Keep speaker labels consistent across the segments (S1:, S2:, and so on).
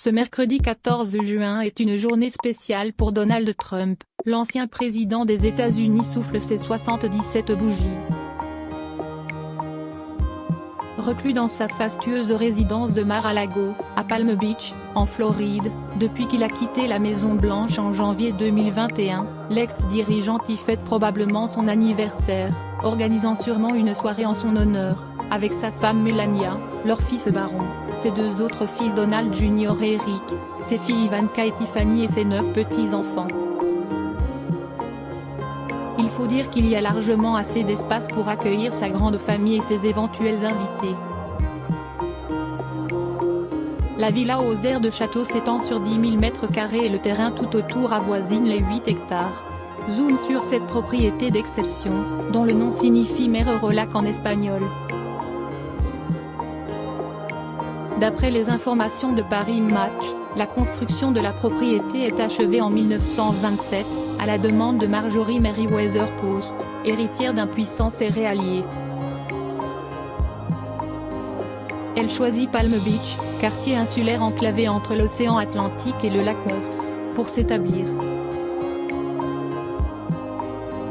S1: Ce mercredi 14 juin est une journée spéciale pour Donald Trump. L'ancien président des États-Unis souffle ses 77 bougies. Reclus dans sa fastueuse résidence de Mar-a-Lago, à Palm Beach, en Floride, depuis qu'il a quitté la Maison-Blanche en janvier 2021, l'ex-dirigeant y fête probablement son anniversaire, organisant sûrement une soirée en son honneur, avec sa femme Melania, leur fils Baron, ses deux autres fils Donald Jr. et Eric, ses filles Ivanka et Tiffany et ses 9 petits-enfants. Il faut dire qu'il y a largement assez d'espace pour accueillir sa grande famille et ses éventuels invités. La villa aux airs de château s'étend sur 10 000 m² et le terrain tout autour avoisine les 8 hectares. Zoom sur cette propriété d'exception, dont le nom signifie mer relac en espagnol. D'après les informations de Paris Match, la construction de la propriété est achevée en 1927, à la demande de Marjorie Merriweather Post, héritière d'un puissant céréalier. Elle choisit Palm Beach, quartier insulaire enclavé entre l'océan Atlantique et le lac Meuse, pour s'établir.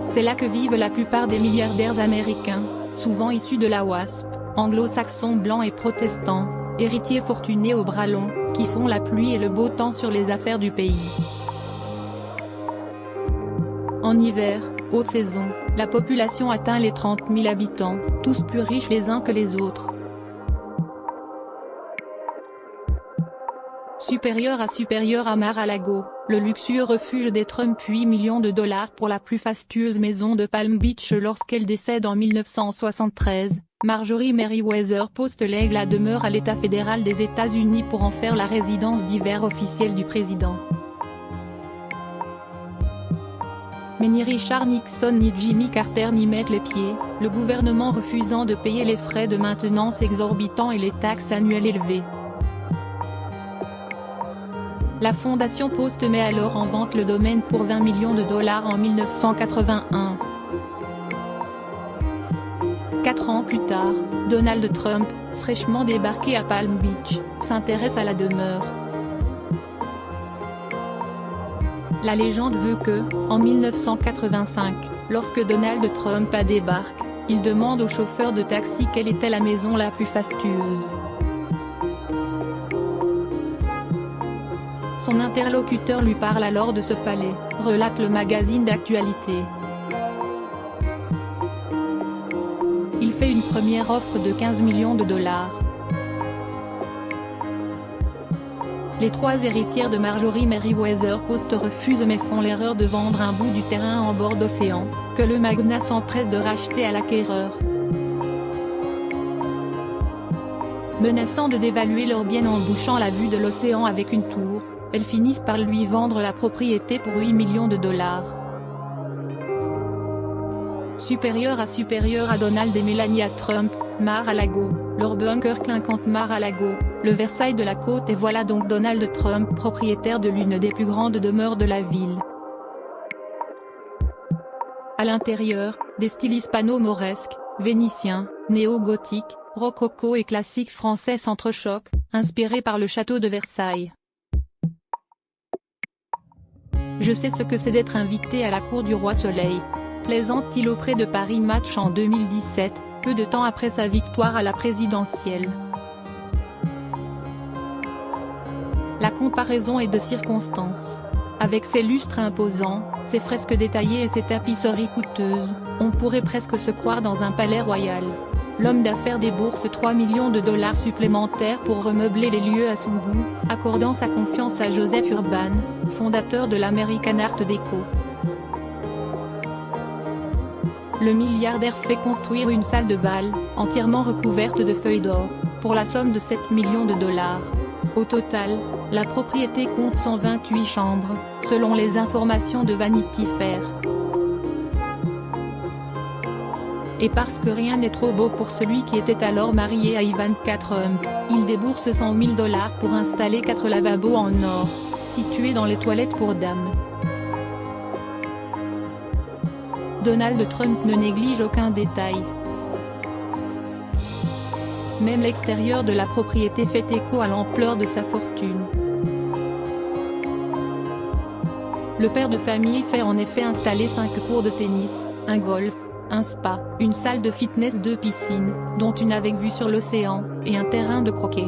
S1: C'est là que vivent la plupart des milliardaires américains, souvent issus de la WASP, anglo-saxons blancs et protestants, héritiers fortunés aux bras longs, qui font la pluie et le beau temps sur les affaires du pays. En hiver, haute saison, la population atteint les 30 000 habitants, tous plus riches les uns que les autres. Supérieur à Mar-a-Lago, le luxueux refuge des Trump 8 millions de dollars pour la plus fastueuse maison de Palm Beach lorsqu'elle décède en 1973, Marjorie Merriweather Post lègue la demeure à l'État fédéral des États-Unis pour en faire la résidence d'hiver officielle du président. Mais ni Richard Nixon ni Jimmy Carter n'y mettent les pieds, le gouvernement refusant de payer les frais de maintenance exorbitants et les taxes annuelles élevées. La fondation Post met alors en vente le domaine pour 20 millions de dollars en 1981. 4 ans plus tard, Donald Trump, fraîchement débarqué à Palm Beach, s'intéresse à la demeure. La légende veut que, en 1985, lorsque Donald Trump débarque, il demande au chauffeur de taxi quelle était la maison la plus fastueuse. Son interlocuteur lui parle alors de ce palais, relate le magazine d'actualité. Il fait une première offre de 15 millions de dollars. Les 3 héritières de Marjorie Merriweather Post refusent mais font l'erreur de vendre un bout du terrain en bord d'océan, que le magnat s'empresse de racheter à l'acquéreur. Menaçant de dévaluer leur bien en bouchant la vue de l'océan avec une tour, elles finissent par lui vendre la propriété pour 8 millions de dollars. Supérieur à Donald et Melania Trump, Mar-a-Lago, leur bunker clinquant Mar-a-Lago, le Versailles de la côte et voilà donc Donald Trump propriétaire de l'une des plus grandes demeures de la ville. À l'intérieur, des styles hispano-mauresques, vénitiens, néo-gothiques, rococo et classiques français s'entrechoquent, inspirés par le château de Versailles. Je sais ce que c'est d'être invité à la cour du roi Soleil, plaisante-t-il auprès de Paris Match en 2017, peu de temps après sa victoire à la présidentielle. La comparaison est de circonstance. Avec ses lustres imposants, ses fresques détaillées et ses tapisseries coûteuses, on pourrait presque se croire dans un palais royal. L'homme d'affaires débourse 3 millions de dollars supplémentaires pour remeubler les lieux à son goût, accordant sa confiance à Joseph Urban, fondateur de l'American Art Deco. Le milliardaire fait construire une salle de bal, entièrement recouverte de feuilles d'or, pour la somme de 7 millions de dollars. Au total, la propriété compte 128 chambres, selon les informations de Vanity Fair. Et parce que rien n'est trop beau pour celui qui était alors marié à Ivanka Trump, il débourse 100 000 dollars pour installer 4 lavabos en or, situés dans les toilettes pour dames. Donald Trump ne néglige aucun détail. Même l'extérieur de la propriété fait écho à l'ampleur de sa fortune. Le père de famille fait en effet installer 5 cours de tennis, un golf, un spa, une salle de fitness, 2 piscines, dont une avec vue sur l'océan, et un terrain de croquet.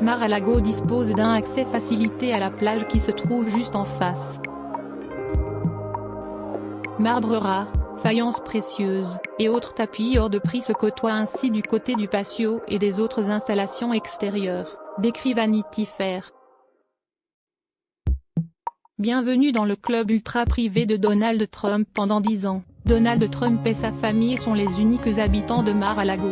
S1: Mar-a-Lago dispose d'un accès facilité à la plage qui se trouve juste en face. Marbre rare, faïences précieuses, et autres tapis hors de prix se côtoient ainsi du côté du patio et des autres installations extérieures, décrit Vanity Fair. Bienvenue dans le club ultra privé de Donald Trump. Pendant 10 ans, Donald Trump et sa famille sont les uniques habitants de Mar-a-Lago.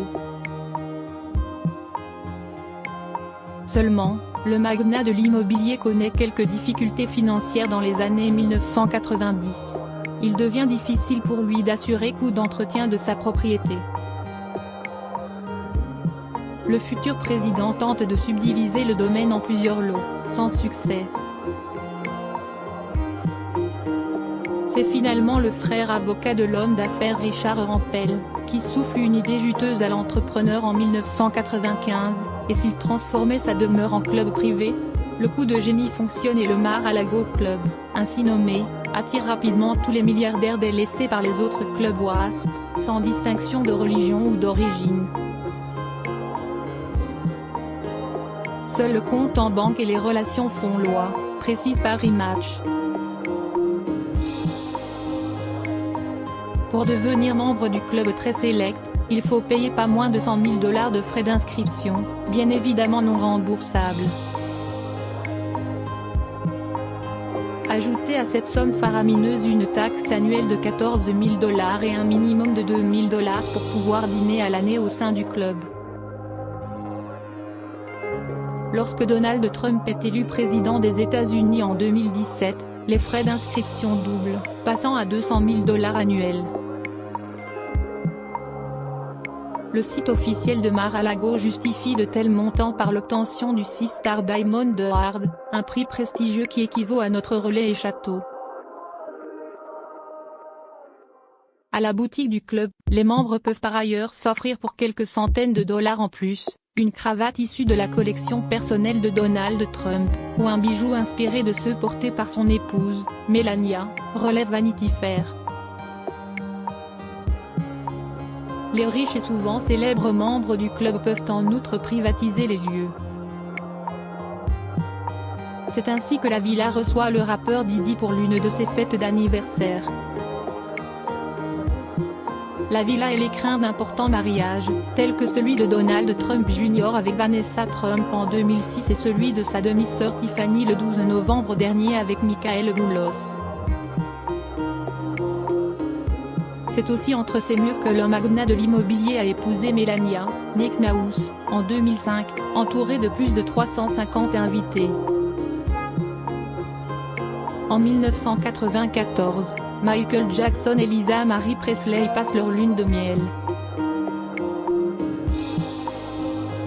S1: Seulement, le magnat de l'immobilier connaît quelques difficultés financières dans les années 1990. Il devient difficile pour lui d'assurer coûts d'entretien de sa propriété. Le futur président tente de subdiviser le domaine en plusieurs lots, sans succès. C'est finalement le frère avocat de l'homme d'affaires Richard Rampel, qui souffle une idée juteuse à l'entrepreneur en 1995, et s'il transformait sa demeure en club privé? Le coup de génie fonctionne et le Mar-a-Lago Club, ainsi nommé, attire rapidement tous les milliardaires délaissés par les autres clubs WASP, sans distinction de religion ou d'origine. Seul le compte en banque et les relations font loi, précise Paris Match. Pour devenir membre du club très sélect, il faut payer pas moins de 100 000 $ de frais d'inscription, bien évidemment non remboursables. Ajoutez à cette somme faramineuse une taxe annuelle de 14 000 $ et un minimum de 2 000 $ pour pouvoir dîner à l'année au sein du club. Lorsque Donald Trump est élu président des États-Unis en 2017, les frais d'inscription doublent, passant à 200 000 $ annuels. Le site officiel de Mar-a-Lago justifie de tels montants par l'obtention du 6-Star Diamond Award, un prix prestigieux qui équivaut à notre relais et château. À la boutique du club, les membres peuvent par ailleurs s'offrir pour quelques centaines de dollars en plus, une cravate issue de la collection personnelle de Donald Trump, ou un bijou inspiré de ceux portés par son épouse, Melania, relève Vanity Fair. Les riches et souvent célèbres membres du club peuvent en outre privatiser les lieux. C'est ainsi que la villa reçoit le rappeur Diddy pour l'une de ses fêtes d'anniversaire. La villa est l'écrin d'importants mariages, tels que celui de Donald Trump Jr. avec Vanessa Trump en 2006 et celui de sa demi-sœur Tiffany le 12 novembre dernier avec Michael Boulos. C'est aussi entre ces murs que le magnat de l'immobilier a épousé Melania, née Knaus, en 2005, entourée de plus de 350 invités. En 1994, Michael Jackson et Lisa Marie Presley passent leur lune de miel.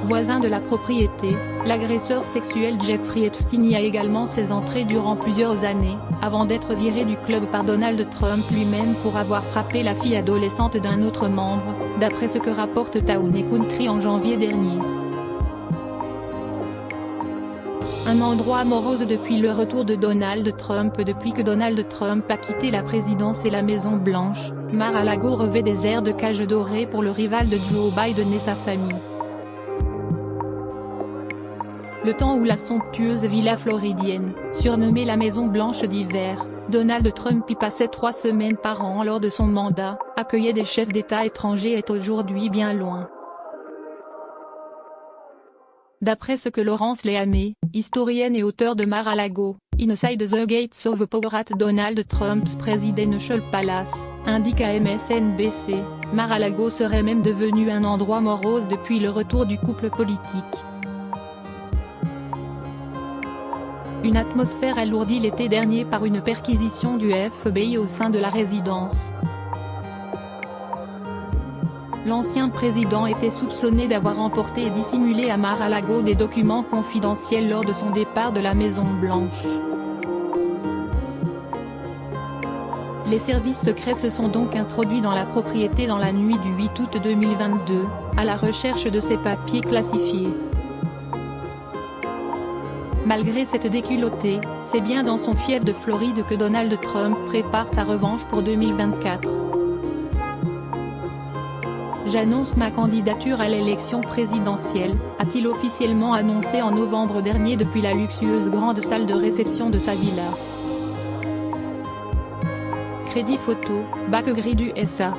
S1: Voisin de la propriété, l'agresseur sexuel Jeffrey Epstein y a également ses entrées durant plusieurs années, avant d'être viré du club par Donald Trump lui-même pour avoir frappé la fille adolescente d'un autre membre, d'après ce que rapporte Town & Country en janvier dernier. Un endroit morose depuis le retour de Donald Trump. Depuis que Donald Trump a quitté la présidence et la Maison Blanche, Mar-a-Lago revêt des airs de cage dorée pour le rival de Joe Biden et sa famille. Le temps où la somptueuse villa floridienne, surnommée la Maison Blanche d'hiver, Donald Trump y passait 3 semaines par an lors de son mandat, accueillait des chefs d'État étrangers est aujourd'hui bien loin. D'après ce que Laurence Léamé, historienne et auteure de Mar-a-Lago, Inside the Gates of Power at Donald Trump's Presidential Palace, indique à MSNBC, Mar-a-Lago serait même devenu un endroit morose depuis le retour du couple politique. Une atmosphère alourdie l'été dernier par une perquisition du FBI au sein de la résidence. L'ancien président était soupçonné d'avoir emporté et dissimulé à Mar-a-Lago des documents confidentiels lors de son départ de la Maison Blanche. Les services secrets se sont donc introduits dans la propriété dans la nuit du 8 août 2022, à la recherche de ces papiers classifiés. Malgré cette déculottée, c'est bien dans son fief de Floride que Donald Trump prépare sa revanche pour 2024. J'annonce ma candidature à l'élection présidentielle, a-t-il officiellement annoncé en novembre dernier depuis la luxueuse grande salle de réception de sa villa. Crédit photo, Bac Gris du SA.